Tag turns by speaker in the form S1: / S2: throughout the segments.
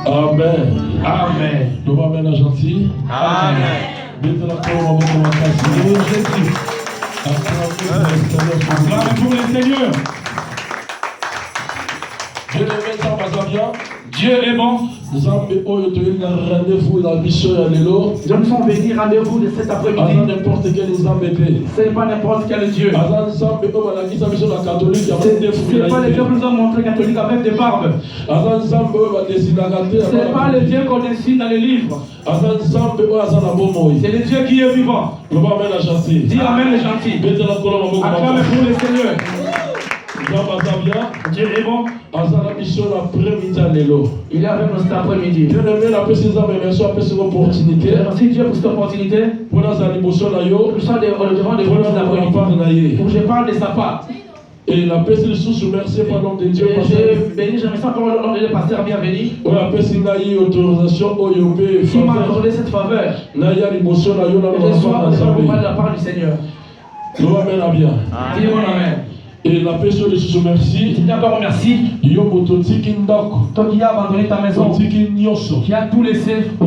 S1: Amen. Amen. Nous va mettre gentil. Amen. Mettez la parole avec mon Seigneur Jésus. Acclamez pour le Seigneur. Dieu est bien. Dieu est bon. Nous sommes venus rendez-vous de cet après-midi. Ce n'est pas n'importe quel Dieu. Ce n'est pas le Dieu que nous avons montré catholique avec des barbes. Ce n'est pas le Dieu qu'on dessine dans les livres. C'est le Dieu qui est vivant. Dis Amen les gentils. Acclamez pour le Seigneur. Dieu est bon. Il est avec nous cet après-midi. Merci Dieu pour cette opportunité. Pour que je sois devant de vous cet après-midi. Pour que je parle de sa part. Et la paix c'est sous merci par l'homme de Dieu. Je bénis, je remercie encore l'homme de Dieu, pasteur bienvenu. Qui m'a accordé cette faveur. Et je sois devant de la part du Seigneur. Dis mon Amen. Et la personne de ce merci. D'abord merci. Toi qui as abandonné ta maison. Qui a tout laissé. Tu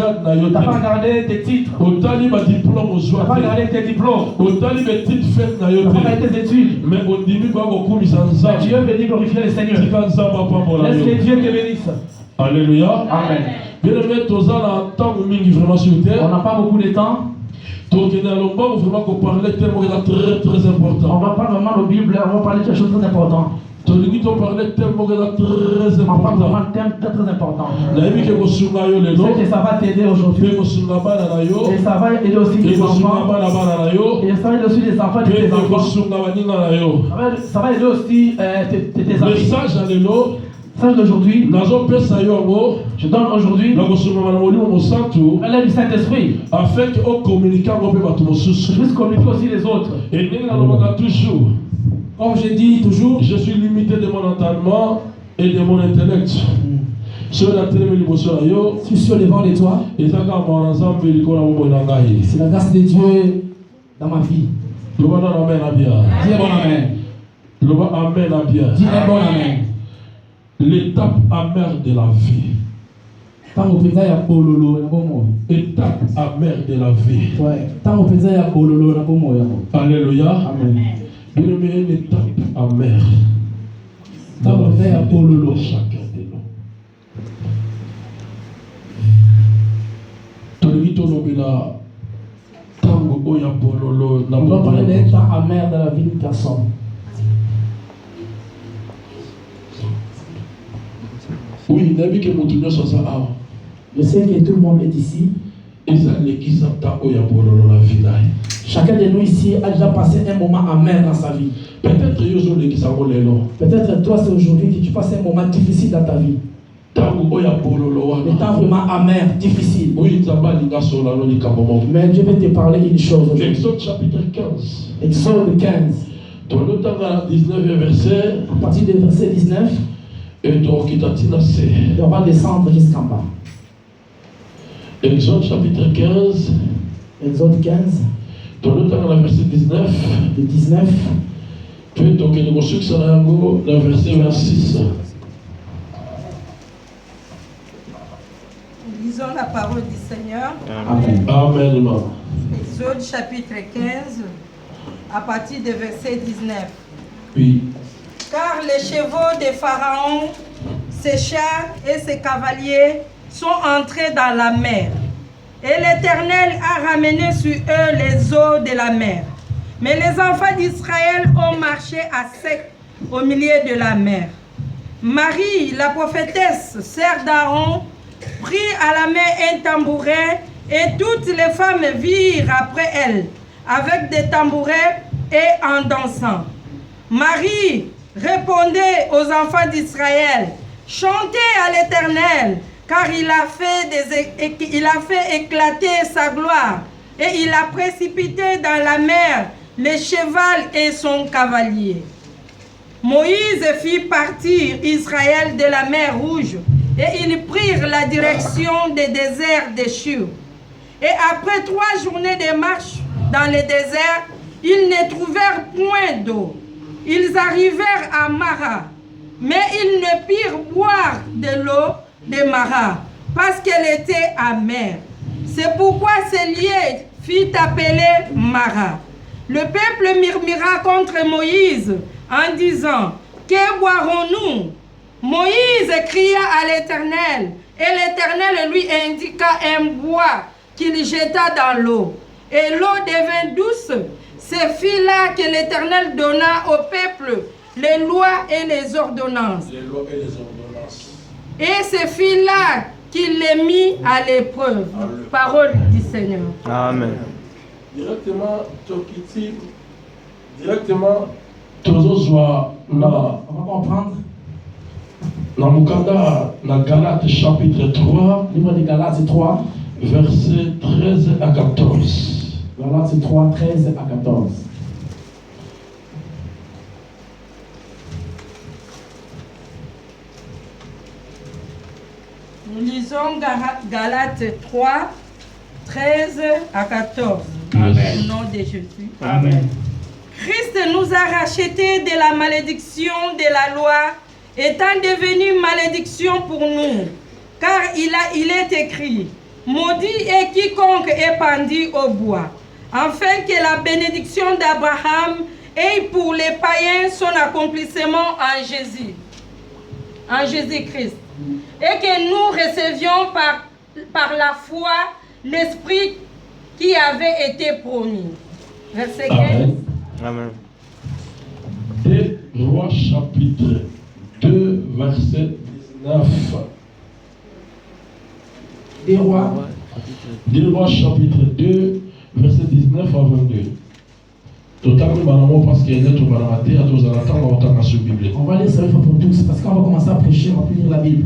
S1: n'as pas gardé tes titres. Tu n'as pas gardé tes diplômes. Tu n'as pas gardé tes études. Mais tu es venu glorifier le Seigneur. Laisse que Dieu te bénisse. Alléluia. Amen. On n'a pas beaucoup de temps. On va pas vraiment de Bible, on va parler de quelque chose de très important. On va parler de un thème très important. C'est que ça va t'aider aujourd'hui. Et ça va aider aussi tes enfants. Et ça va aider aussi les enfants de tes enfants. Ça va aider aussi tes amis. Ça d'aujourd'hui, je donne aujourd'hui l'aide du Saint-Esprit afin que je puisse communiquer aussi les autres. Comme je dis toujours, je suis limité de mon entendement et de mon intellect. Je suis devant de toi. C'est la grâce de Dieu dans ma vie. Dis un bon amen. Dis un bon amen. L'étape amère de la vie. Étape amère de la vie. Alléluia. Amen. Une étape amère de la vie de chacun de nous. On va parler d'un temps amer de la vie d'une personne. Oui, je sais que tout le monde est ici. Chacun de nous ici a déjà passé un moment amer dans sa vie. Peut-être toi c'est aujourd'hui que tu passes un moment difficile dans ta vie. Le temps vraiment amer, difficile. Mais je vais te parler une chose. Exode chapitre 15. Exode 15. À partir du verset 19. Et on va descendre jusqu'en bas. Exode chapitre 15. Exode 15. Le verset 19. Le 19. Puis le verset 26.
S2: Lisons la parole du Seigneur.
S1: Amen. Amen.
S2: Exode chapitre 15, à partir du verset 19.
S1: Oui.
S2: Car les chevaux de Pharaon, ses chars et ses cavaliers sont entrés dans la mer. Et l'Éternel a ramené sur eux les eaux de la mer. Mais les enfants d'Israël ont marché à sec au milieu de la mer. Marie, la prophétesse, sœur d'Aaron, prit à la main un tambouret et toutes les femmes virent après elle avec des tambourets et en dansant. Marie répondait aux enfants d'Israël, chantez à l'Éternel, car il a fait éclater sa gloire et il a précipité dans la mer le cheval et son cavalier. Moïse fit partir Israël de la mer Rouge et ils prirent la direction des déserts de Shur. Et après 3 journées de marche dans le désert, ils ne trouvèrent point d'eau. Ils arrivèrent à Mara, mais ils ne purent boire de l'eau de Mara, parce qu'elle était amère. C'est pourquoi ce lieu fut appelé Mara. Le peuple murmura contre Moïse en disant, que boirons-nous? Moïse cria à l'Éternel, et l'Éternel lui indiqua un bois qu'il jeta dans l'eau. Et l'eau devint douce. Ce fut là que l'Éternel donna au peuple les lois et les ordonnances.
S1: Les lois et les ordonnances.
S2: Et ce fut là qu'il les mit à l'épreuve. Parole du Seigneur.
S3: Amen.
S1: Directement, Tozozwa na, on va comprendre. Dans Mukanda, dans Galates chapitre 3, livre de Galates 3, versets 13 à 14. Galates 3, 13 à 14.
S2: Nous lisons Galates 3, 13 à 14.
S1: Amen.
S2: Au nom de Jésus.
S1: Amen.
S2: Christ nous a rachetés de la malédiction de la loi, étant devenu malédiction pour nous. Car il est écrit, maudit est quiconque est pendu au bois, afin que la bénédiction d'Abraham ait pour les païens son accomplissement en Jésus-Christ. Et que nous recevions par la foi l'Esprit qui avait été promis. Verset 15.
S1: Amen.
S3: Amen.
S1: 2 Rois chapitre 2 verset 19. 2 Rois chapitre 2 verset 19 à 22. On va lire ça une fois pour tous parce qu'on va commencer à prêcher, on va plus lire la Bible.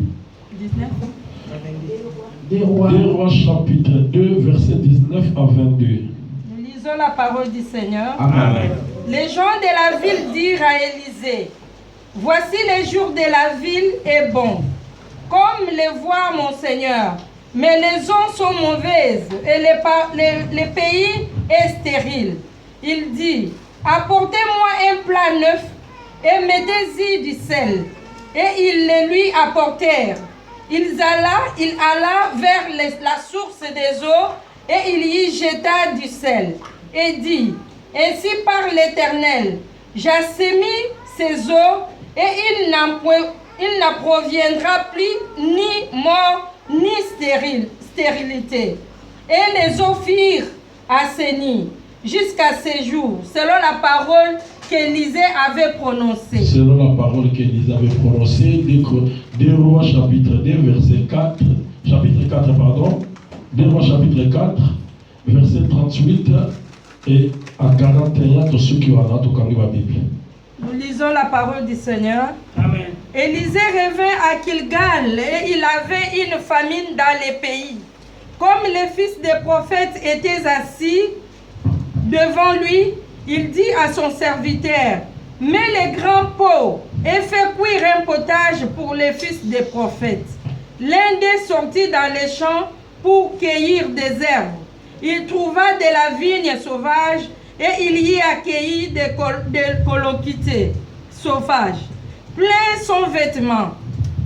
S2: 19.
S1: 2 Rois chapitre 2 verset 19 à 22.
S2: Nous lisons la parole du Seigneur.
S1: Amen.
S2: Les gens de la ville dirent à Élisée, voici les jours de la ville est bon, comme les voit mon Seigneur, mais les eaux sont mauvaises et le pays est stérile. Il dit, apportez-moi un plat neuf et mettez-y du sel. Et ils le lui apportèrent. Il alla vers la source des eaux et il y jeta du sel. Et dit, ainsi parle l'Éternel, j'assémis ces eaux et il n'en proviendra plus ni mort ni stérilité. Et les eaux firent assainir jusqu'à ces jours, selon la parole qu'Élisée avait prononcée.
S1: Selon la parole qu'Élisée avait prononcée, 2 Rois chapitre 2 verset 4, chapitre 4 pardon, 2 Rois chapitre 4, verset 38 et à 41 de ceux qui ont la Bible.
S2: Nous lisons la parole du Seigneur.
S4: Amen.
S2: Élisée revint à Kilgal et il avait une famine dans les pays. Comme les fils des prophètes étaient assis devant lui, il dit à son serviteur, mets les grands pots et fais cuire un potage pour les fils des prophètes. L'un d'eux sortit dans les champs pour cueillir des herbes. Il trouva de la vigne sauvage et il y accueillit des coloquités sauvages. Plein son vêtement.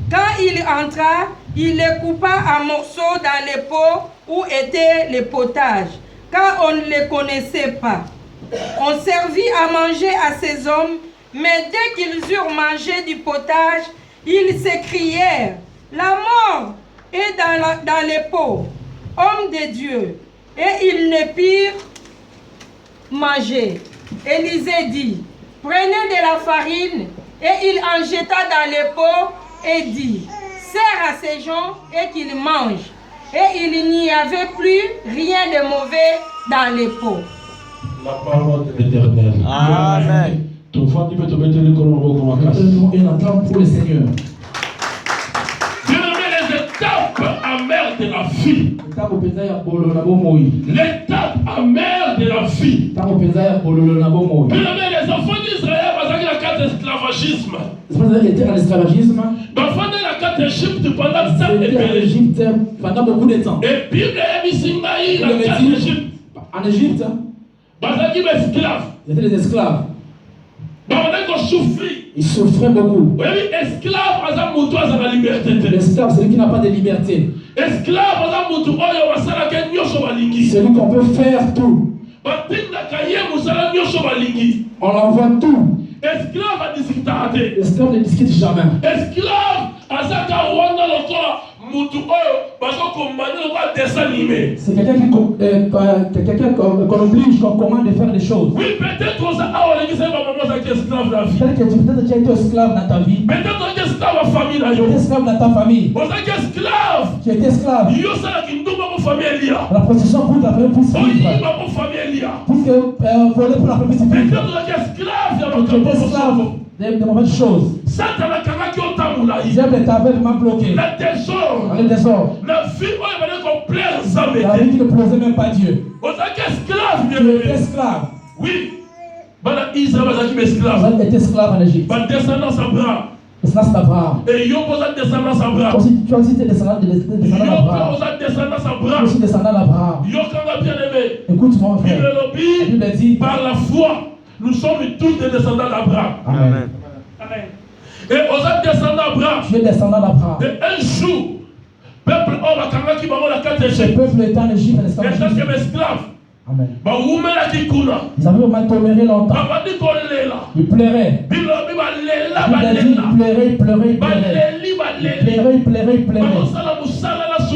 S2: Quand il entra, il les coupa en morceaux dans les pots où était le potage, car on ne les connaissait pas. On servit à manger à ces hommes, mais dès qu'ils eurent mangé du potage, ils s'écrièrent, la mort est dans les pots, homme de Dieu. Et ils ne purent manger. Élisée dit, prenez de la farine, et il en jeta dans les pots et dit, sert à ces gens et qu'il mange. Et il n'y avait plus rien de mauvais dans les pots.
S1: La parole de l'Éternel.
S3: Amen.
S1: Ton frère dit que tu peux te mettre comme
S3: Et l'attente pour le Seigneur.
S1: Bien-aimé, les étapes amères de la vie. L'étape amère de la vie. Bien-aimé, les enfants d'Israël, parce qu'il y a 4 esclavagismes.
S3: Ils étaient en esclavagisme.
S1: L'enfant de la 4 Égypte pendant 7
S3: Ils étaient en Égypte pendant beaucoup de temps.
S1: Et Bible est Missingaï, la 4 Égypte.
S3: En Égypte,
S1: Parce qu'ils sont esclaves.
S3: ils étaient des esclaves.
S1: Ils
S3: souffraient beaucoup.
S1: Oui, esclave, à la liberté.
S3: L'esclave, c'est celui qui n'a pas de liberté.
S1: Esclave,
S3: Celui qu'on peut faire tout. On envoie tout. L'esclave ne discute jamais.
S1: Esclave,
S3: c'est quelqu'un qu'on oblige, qu'on commande de faire des choses.
S1: oui, peut-être
S3: Peut-être que tu as été esclave dans ta vie.
S1: peut-être esclave à famille.
S3: Tu es esclave dans ta famille.
S1: Esclave.
S3: Tu es esclave. La procession pour ta famille puisse vivre. Puisque voler pour la famille puisse vivre. Tu es esclave de mauvaises choses. Diable t'avait vraiment bloqué. Dans le désordre. La vie qui ne plaisait même pas Dieu. Tu es esclave.
S1: Oui. Israël
S3: est esclave en Égypte.
S1: Descendance Abraham.
S3: Descendance d'Abraham.
S1: Et yo pose descendance Abraham.
S3: Tu as aussi été descendant d'Abraham. Tu aussi descendant d'Abraham. Écoute mon frère. La Bible dit
S1: par la foi, nous sommes tous des descendants d'Abraham.
S3: Amen.
S1: Amen. Et aux descendants d'Abraham.
S3: Tu es descendant d'Abraham.
S1: Et un jour, peuple
S3: ce peuple est en Égypte en
S1: esclave.
S3: Amen.
S1: Ils
S3: avaient vraiment toléré longtemps. Ils pleuraient. Il pleurait.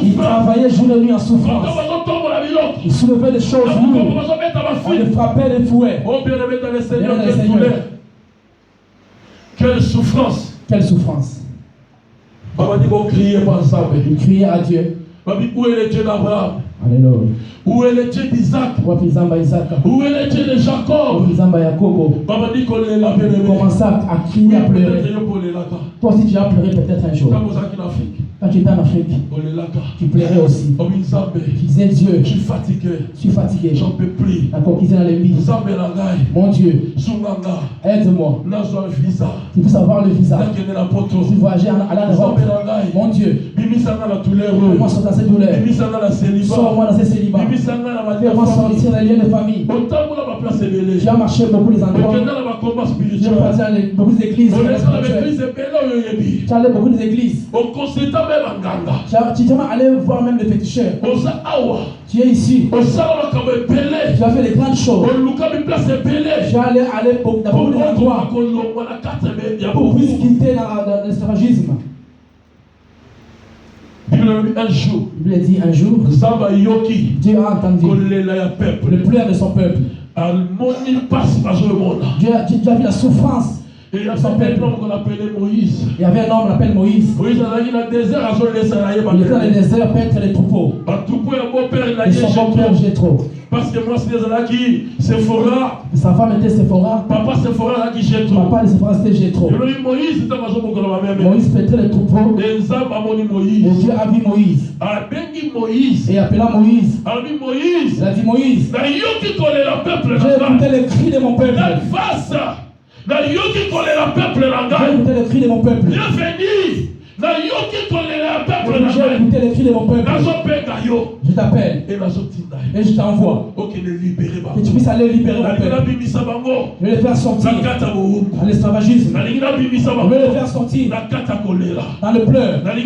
S3: Ils travaillaient jour et nuit en souffrance. Ils soulevaient des choses lourdes. On les frappait, les fouets.
S1: Oh bien-aimé dans le Seigneur, quelle souffrance.
S3: Quelle souffrance.
S1: Ils
S3: criaient à Dieu.
S1: Où est le Dieu d'Abraham?
S3: Alléluia.
S1: Où est le Dieu d'Isaac? Où est le Dieu de Jacob?
S3: Commence à crier, à pleurer. Toi aussi tu as pleuré peut-être un jour. Quand tu étais en Afrique, tu pleurais aussi. Tu disais Dieu, je suis fatigué.
S1: J'en peux plus.
S3: La conquise dans les vies. Mon Dieu, aide-moi. Tu peux savoir le visa. Tu voyager à l'Europe. Mon Dieu, moi sortir dans cette douleur. Sors-moi dans ces célibats. Fais-moi sortir des liens de famille. Tu as marché beaucoup des endroits. Tu as passé dans beaucoup d'églises. Tu as allé beaucoup des églises. Tu t'es allé voir même les féticheurs. Tu es ici. Tu as fait des grandes choses. Tu es allé dans beaucoup d'endroits pour puisse quitter l'esclavagisme.
S1: Un jour,
S3: Bible dit un jour, Dieu a entendu le pleur de son peuple. Dieu a vu la souffrance.
S1: Et il y a un homme qu'on appelait Moïse.
S3: Il y avait un homme qu'on appelle Moïse.
S1: Moïse il dans le désert,
S3: il était dans le désert paître les troupeaux. Et son bon père Jéthro.
S1: Parce que moi c'est qui Séphora.
S3: Sa femme était Séphora.
S1: Papa Séphora qui Jéthro.
S3: Papa de Séphora c'était Jéthro. Moïse paîtrait les troupeaux. Et Dieu a vu Moïse. Et il appela Moïse. Il a dit Moïse, j'ai écouté les cris de mon peuple. J'ai écouté les cris de mon peuple.
S1: Bienvenue.
S3: J'ai écouté les cris de mon peuple. Je t'appelle et je t'envoie. Que tu puisses aller libérer mon peuple. Je vais les faire sortir dans l'esclavagisme. Je vais les faire sortir dans le pleur. Je vais les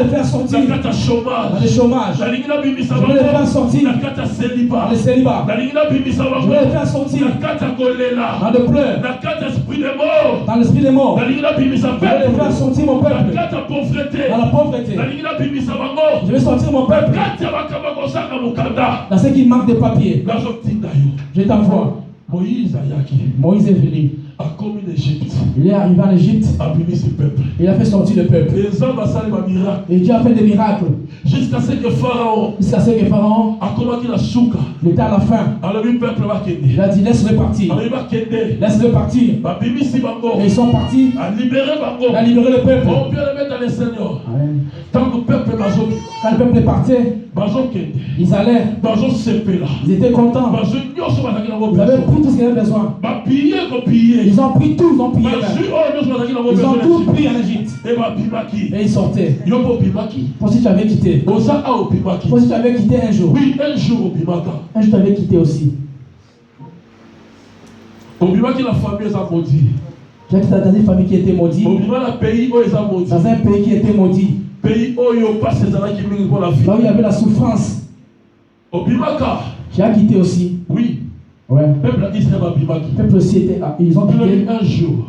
S3: faire sortir dans le chômage. Je vais les faire sortir dans le célibat. Je vais les faire sortir dans le pleur, dans l'esprit des morts. Je vais les faire sortir mon peuple dans la pauvreté. Je vais sortir mon peuple dans ce qui manque de papier. Je t'envoie. Moïse est venu. Il est arrivé en Égypte. Il a fait sortir le peuple. Et Dieu a fait des miracles.
S1: Jusqu'à ce que Pharaon
S3: il était à la fin. Il a dit laisse-le partir. Laisse-le partir. Et ils sont partis. Il a libéré le peuple. Amen.
S1: Tant que le peuple
S3: quand le peuple partait, ils allaient. Ils étaient contents. Ils avaient pris tout ce qu'ils avaient besoin. Ils ont pris tout, ils ont pillé. Ils ont tout pris en Égypte. Et ils sortaient. Pour si tu avais quitté. Pour si tu avais quitté un jour.
S1: Oui, un jour
S3: tu avais quitté aussi.
S1: La famille est maudite.
S3: Tu as quitté dans une famille qui était maudite. Dans un pays qui était maudit.
S1: Pays où
S3: il y avait la souffrance. Tu as quitté aussi.
S1: Oui.
S3: Ouais.
S1: Le
S3: peuple aussi était. Ils ont quitté un jour.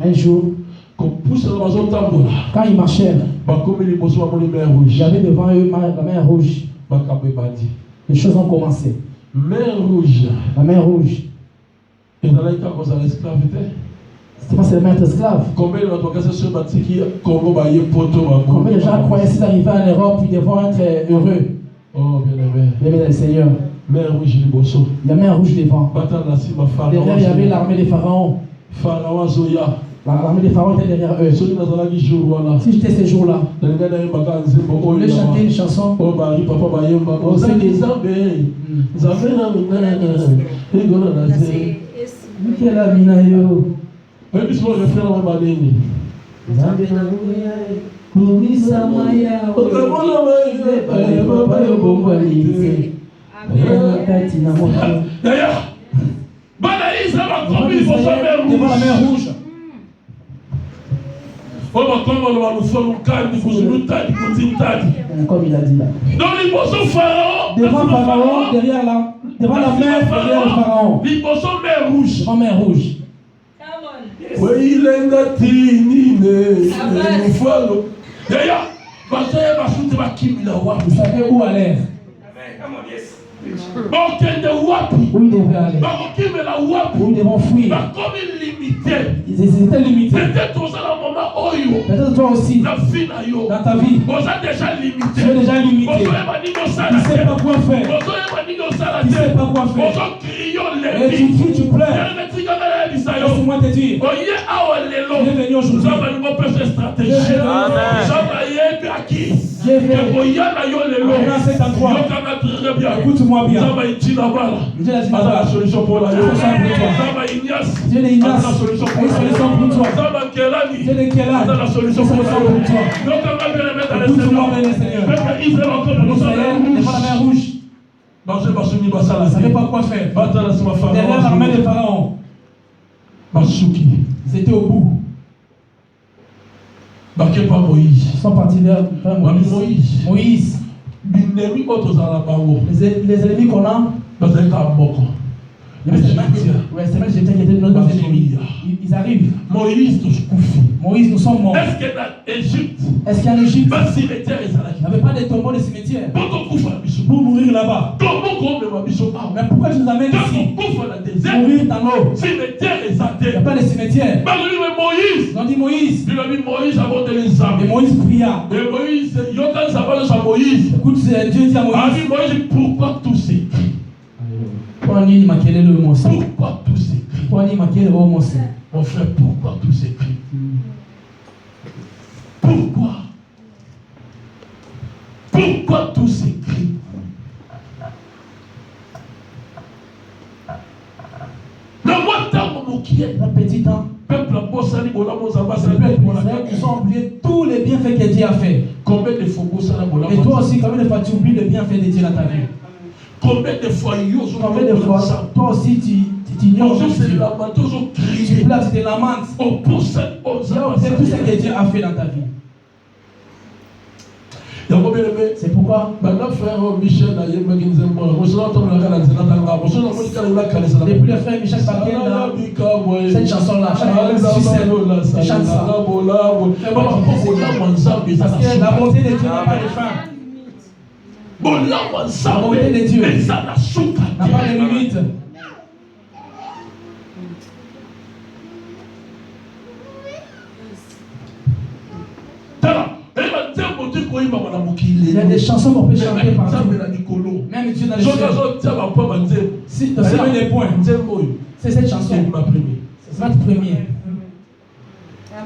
S3: Quand ils marchaient, il y avait devant eux la mer rouge. Les choses ont commencé.
S1: Mer rouge.
S3: La mer rouge. C'était pas seulement être esclave.
S1: Combien de
S3: gens croyaient s'ils arrivaient en Europe, ils devaient être heureux.
S1: Oh, bien-aimé.
S3: Bien-aimé du Seigneur.
S1: Mer rouge devant.
S3: La mer rouge devant. Derrière, il y avait l'armée des pharaons. L'armée des pharaons était derrière eux. Si j'étais ces jours-là, je voulais chanter une chanson. Devant la mer rouge. Comme il a dit là. Devant Pharaon, devant la mer, derrière le Pharaon. Devant mer rouge. Vous savez où aller? Où ils devaient aller? Où ils devaient fuir? Ils étaient limités. Peut-être toi aussi, dans ta vie, tu es déjà limité. Tu ne sais pas quoi faire. Tu ne sais pas quoi faire. Et tu cries, tu pleures. Laisse-moi te dire. Il est venu aujourd'hui. J'ai fait à cet endroit. Écoute-moi bien. Dieu a la solution pour toi. Dieu est Ignace. Une solution pour toi. Dieu est Kélan. La solution pour toi. Écoute-moi bien, Seigneur. Israël, devant la mer rouge. Ils ne savaient pas quoi faire. Derrière l'armée des pharaons. Ils étaient au bout. Ils sont partis vers Moïse. Moïse. Les ennemis qu'on a, c'est même qui étaient nos ennemis. Ils arrivent. Moïse, nous sommes morts. Est-ce qu'en Égypte, il n'y avait pas de tombeaux de cimetières pour mourir là-bas? Mais pourquoi tu nous amènes ici? Mourir dans l'eau. Il n'y a pas de cimetière. Ils ont dit Moïse. Et Moïse pria. Écoute, Dieu dit à Moïse.
S1: Pourquoi tous ces cris?
S3: Pourquoi
S1: tous ces cris? Mon frère, pourquoi tous ces cris? Pourquoi tous ces cris?
S3: Un petit temps. Ils ont oublié tous les bienfaits que Dieu a fait. Et toi aussi, combien de fois tu oublies les bienfaits de Dieu dans ta vie?
S1: Combien de fois
S3: toi aussi tu ignores Dieu? Tu places, tu te lamentes. C'est tout ce que Dieu a fait dans ta vie. C'est pourquoi depuis le frère Michel Paquet dans cette chanson-là, chaque chante ça. Parce que la bonté de Dieu n'a pas de fin. La bonté de Dieu n'a pas de limite. Il y a des chansons qu'on peut chanter partout. Même Dieu dans les cieux. Si tu as des points, c'est cette chanson. C'est notre première.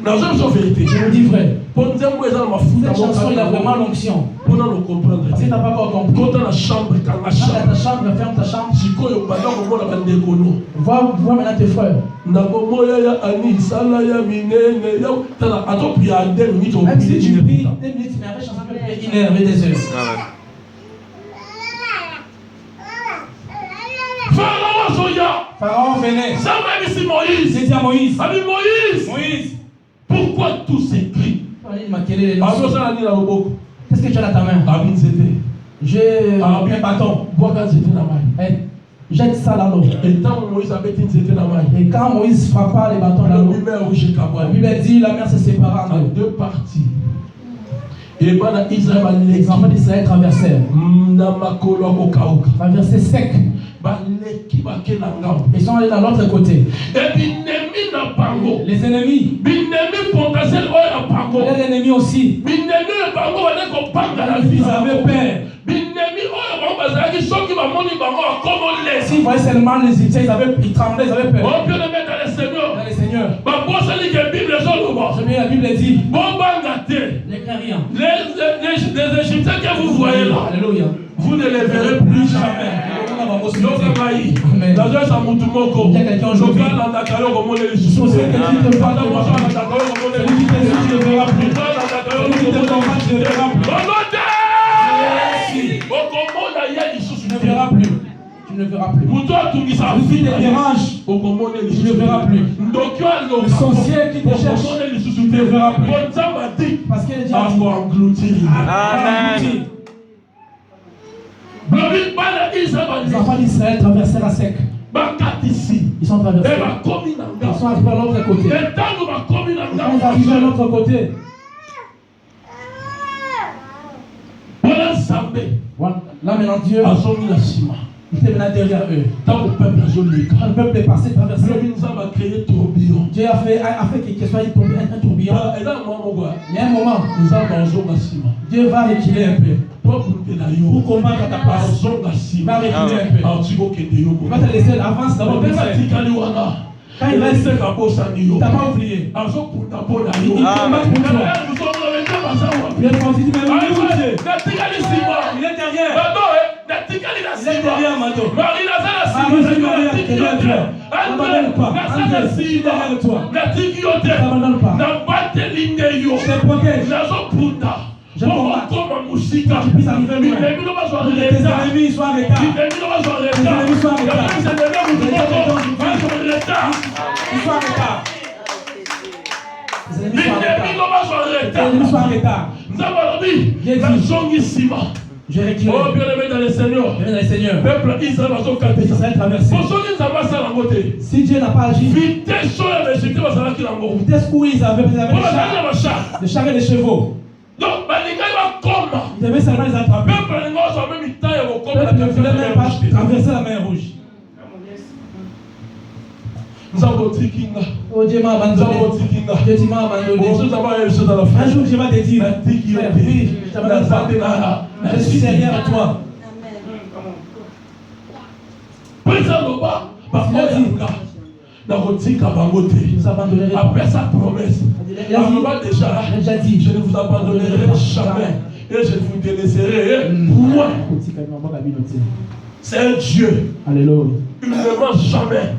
S3: Je vous dis vrai. Cette chanson, il a vraiment l'onction. Parce que tu n'as pas encore compris. Dans ta chambre, ferme ta chambre. Vois maintenant tes frères. Même si tu pries 2 minutes, mais après chanson, tu peux prier 1 heure et 2 heures. Pharaon venait. J'ai dit à Moïse. Moïse.
S1: Pourquoi tous ces cris?
S3: Qu'est-ce que tu as dans ta main? J'ai un bâton. Jette ça dans l'eau. Et quand Moïse frappa les bâtons dans l'eau, la Bible dit la mer se sépara en 2 parties. Et les enfants d'Israël traversèrent. Traversaient sec. Ils sont allés dans l'autre côté. Les ennemis. Les ennemis aussi. Ils avaient peur. S'ils voyaient seulement les Égyptiens, ils tremblaient, ils avaient peur. Dans les seigneurs. Je mets la Bible dit. N'écris rien.
S1: Les Égyptiens que vous voyez là.
S3: Alléluia.
S1: Vous ne les verrez plus jamais. Il y a quelqu'un aujourd'hui.
S3: Tu ne verras plus. Tu ne verras plus. Si te dérange, tu ne verras plus. Le sorcier qui te cherche, tu ne verras plus. Parce qu'il est déjà
S4: Amen.
S3: Les enfants d'Israël traversèrent à sec. Ils sont traversés. Ils sont arrivés à l'autre côté. Quand ils arrivent à l'autre côté, là maintenant Dieu il était maintenant derrière eux. Quand le peuple est passé, traversé, Dieu a fait qu'il soit un tourbillon. Il y a un moment, Dieu va reculer un peu. Pour combattre ta place, il va reculer un peu. Il va te laisser avance d'abord. Quand il reste, il ne t'a pas oublié. Il combat pour toi. Il est continue, mais il est derrière. Il est derrière, Mado. N'abandonne pas. André, il est derrière toi. N'abandonne pas. Je te protège. Je combat. Tu puisses arriver loin. Tes ennemis soient en retard. Tes ennemis soient en retard. Ils soient en retard. Tes ennemis soient en retard. Je reculé.
S1: Oh, bien-aimé dans les Seigneurs. Peuple Israël traversé.
S3: Si Dieu n'a pas agi, vitesse où ils avaient des chars et des chevaux.
S1: Donc,
S3: ils devaient seulement les attraper. Peuple ne voulait même pas traverser la mer rouge. Oh, Dieu m'a abandonné. Dieu m'a abandonné. Un jour, je vais te dire, oui, je t'abandonne pas. Je suis derrière toi. Nous abandonnerons.
S1: Après sa promesse, il a déjà dit, je ne vous abandonnerai jamais et je ne vous délaisserai point. C'est un Dieu.
S3: Alléluia.
S1: Il ne ment jamais.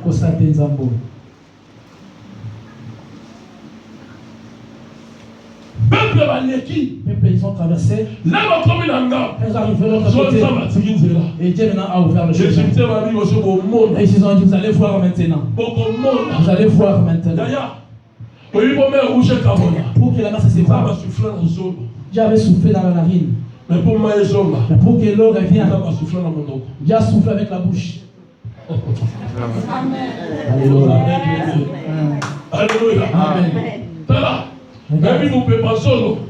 S1: Peuple Maleki,
S3: ils sont traversés.
S1: Là, ils
S3: arrivent de l'autre côté. Et Dieu maintenant a ouvert le chemin. Et ils ont dit, vous allez voir maintenant. Vous allez voir maintenant. Pour que la mer se sépare, Dieu avait soufflé dans la narine.
S1: Mais pour
S3: que l'eau revienne, Dieu a soufflé avec la bouche.
S2: Amen.
S3: Alléluia.
S1: Alléluia.
S3: Amen.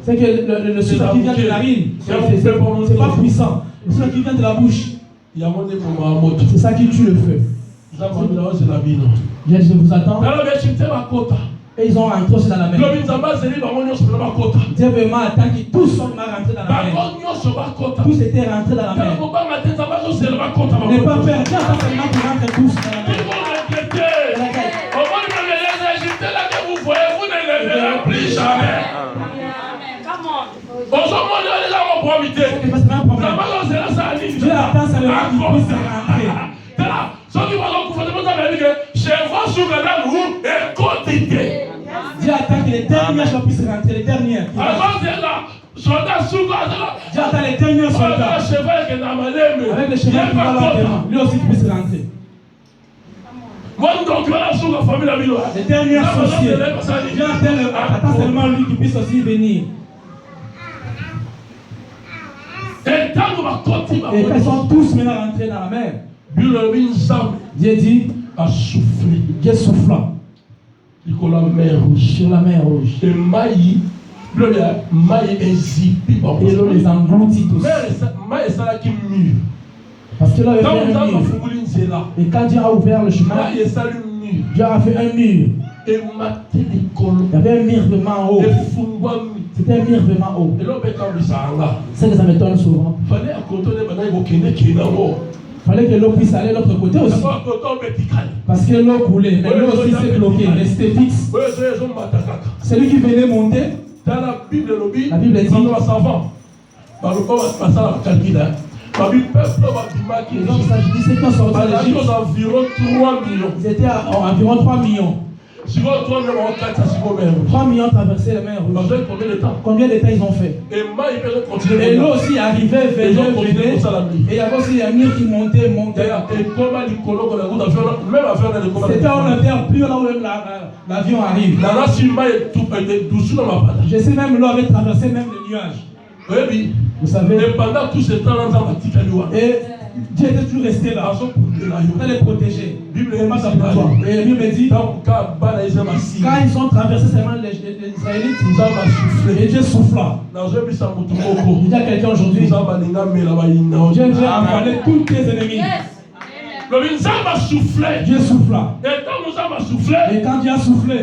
S3: C'est que le souffle qui vient de la narine, c'est pas puissant. Le souffle qui vient de la bouche, c'est ça qui tue le feu. Je vous attends. Et ils ont rentré aussi dans la mer. Dieu vraiment attend que tous sont rentrés dans la mer. Tous étaient rentrés dans la mer. Ne pas peur, Dieu attend seulement qu'ils rentrent tous dans la mer.
S1: Vous ne le verrez plus jamais.
S3: Dieu attend seulement qu'ils puissent rentrer. Dieu attend que les derniers puissent rentrer, les derniers. Dieu attend les derniers soldats. Avec le cheval qui va là-dedans, lui aussi puisse rentrer. Les derniers associés. Dieu attend seulement lui qui puisse aussi venir. Et quand ils sont tous maintenant rentrés dans la mer, Dieu dit, Dieu souffla sur la mer rouge. Et l'eau les engloutit tous. Parce que là, il y avait un mur. Et quand Dieu a ouvert le chemin, Dieu a fait un mur. Il y avait un mur vraiment haut. C'était un mur vraiment haut. C'est que ça m'étonne souvent. Il fallait que l'eau puisse aller de l'autre côté aussi. Parce que l'eau coulait, mais l'eau aussi s'est bloquée, restait fixe. Celui qui venait monter, la Bible dit, ils étaient à environ 3 millions. 3 millions traversaient la mer rouge. Combien de temps ils ont fait? Et l'eau aussi arrivait, venait. Et il y avait aussi un mur qui montait. C'était en terre plus là où l'avion arrive. Je sais même l'eau avait traversé même les nuages. Vous savez. Et pendant tout ce temps, et Dieu était toujours resté là. Pour les protéger. Et la Bible dit, quand ils ont traversé seulement les Israélites, et Dieu souffla. Il y a quelqu'un aujourd'hui, Dieu vient avaler tous tes ennemis. Dieu souffla. Et quand Dieu a soufflé,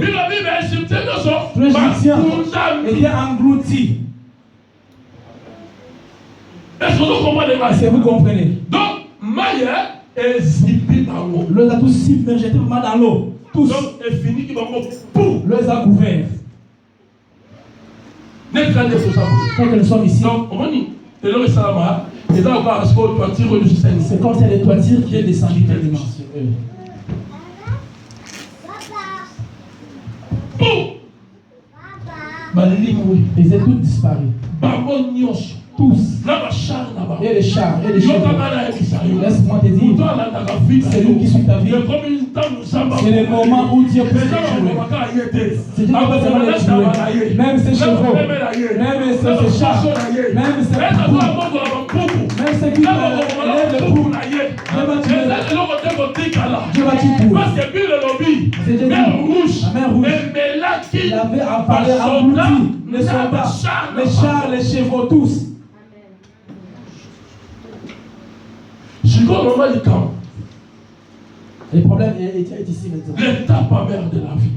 S3: tous les Égyptiens étaient engloutis. Est-ce que vous comprenez? Donc, l'eau a tous submergé vraiment dans l'eau. Tous. L'eau a couvert. Quand nous sommes ici, c'est comme si les toitures qui est descendu tellement. Ils étaient tous disparus. Tous. Et les chars, et les chevaux. Laisse-moi te dire, c'est nous qui suit ta vie. C'est le moment où Dieu peut se jouer. C'est Dieu qui peut seulement les tuer. Même ces chevaux, même ces chars, même ces poules, même ceux qui élèvent le pouls. Dieu va tuer pour. C'est Dieu la mer rouge. Il avait appelé englouti les soldats, les chars, les chevaux, tous. Le problème est ici maintenant.
S1: L'étape amère de la vie.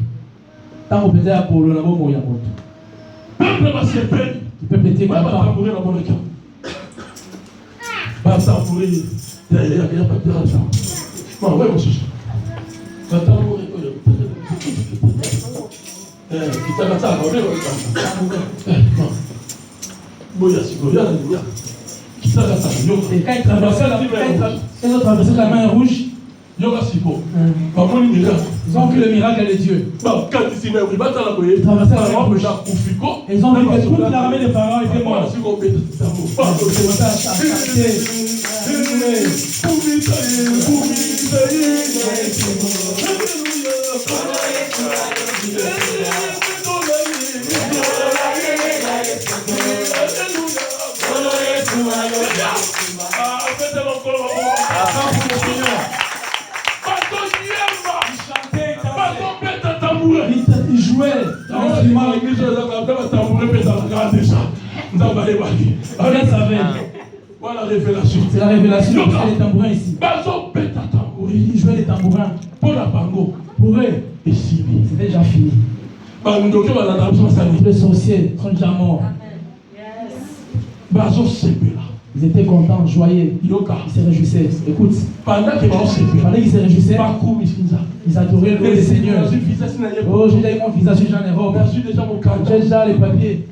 S3: Tant qu'on peut pour le labo moya moto.
S1: Peuple va se perdre.
S3: Le peuple était
S1: content. Va tambourer dans mon écran. Va tambourer. Il y a pas de l'argent. Non, ouais, mon chouchou. Va tambourer. Qui t'a la salle, on est non. Boya, si Boya, la lumière.
S3: Et quand ils traversaient la main rouge, ils ont vu le miracle de Dieu. Ils ont vu que toute l'armée des pharaons était morte. Il jouait l'instrument.
S1: Voilà la révélation.
S3: C'est la révélation. C'est les tambourins ici. Il jouait les tambourins.
S1: Pour la bango.
S3: Pour eux, c'était déjà fini. Tous les sorciers sont déjà morts. Ils étaient contents, joyeux. Ils se réjouissaient. Écoute, pendant qu'ils se réjouissaient, ils adoraient le Seigneur. Oh, j'ai déjà eu mon visage, j'ai déjà en Europe. J'ai déjà les papiers.